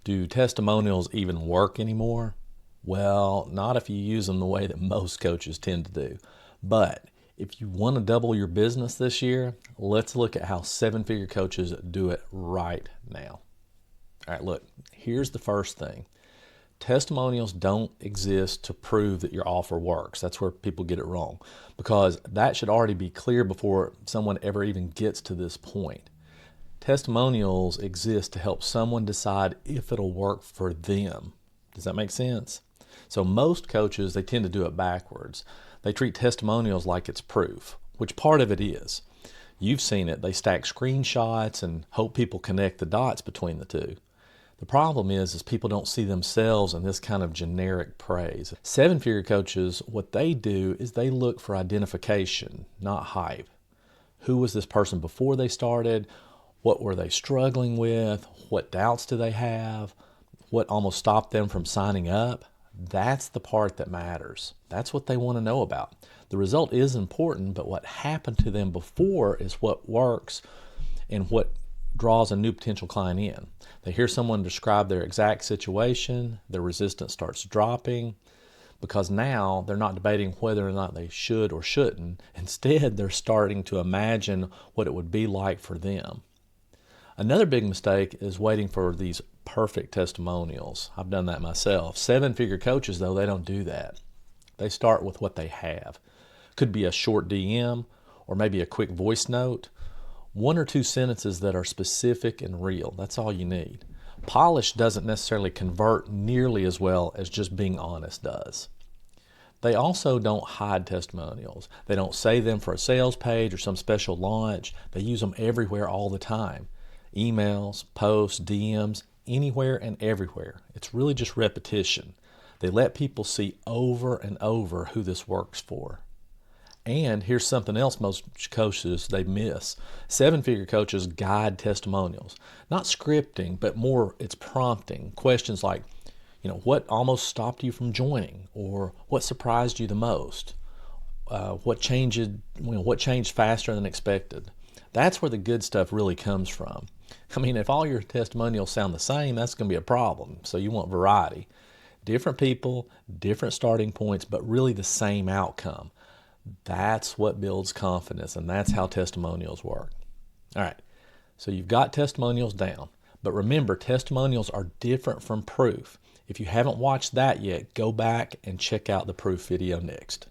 Do testimonials even work anymore? Well, not if you use them the way that most coaches tend to do. But if you want to double your business this year, let's look at how seven-figure coaches do it right now. All right, look, here's the first thing. Testimonials don't exist to prove that your offer works. That's where people get it wrong, because that should already be clear before someone ever even gets to this point. Testimonials exist to help someone decide if it'll work for them. Does that make sense? So most coaches, they tend to do it backwards. They treat testimonials like it's proof, which part of it is. You've seen it. They stack screenshots and hope people connect the dots between the two. The problem is people don't see themselves in this kind of generic praise. Seven-figure coaches, what they do is they look for identification, not hype. Who was this person before they started? What were they struggling with? What doubts do they have? What almost stopped them from signing up? That's the part that matters. That's what they want to know about. The result is important, but what happened to them before is what works and what draws a new potential client in. They hear someone describe their exact situation, their resistance starts dropping, because now they're not debating whether or not they should or shouldn't. Instead, they're starting to imagine what it would be like for them. Another big mistake is waiting for these perfect testimonials. I've done that myself. Seven-figure coaches, though, they don't do that. They start with what they have. Could be a short DM or maybe a quick voice note. One or two sentences that are specific and real. That's all you need. Polish doesn't necessarily convert nearly as well as just being honest does. They also don't hide testimonials. They don't save them for a sales page or some special launch. They use them everywhere all the time. Emails, posts, DMs, anywhere and everywhere. It's really just repetition. They let people see over and over who this works for. And here's something else most coaches, they miss. Seven-figure coaches guide testimonials. Not scripting, but more it's prompting. Questions like, what almost stopped you from joining? Or what surprised you the most? What changed faster than expected? That's where the good stuff really comes from. If all your testimonials sound the same, that's going to be a problem. So you want variety. Different people, different starting points, but really the same outcome. That's what builds confidence, and that's how testimonials work. All right, so you've got testimonials down. But remember, testimonials are different from proof. If you haven't watched that yet, go back and check out the proof video next.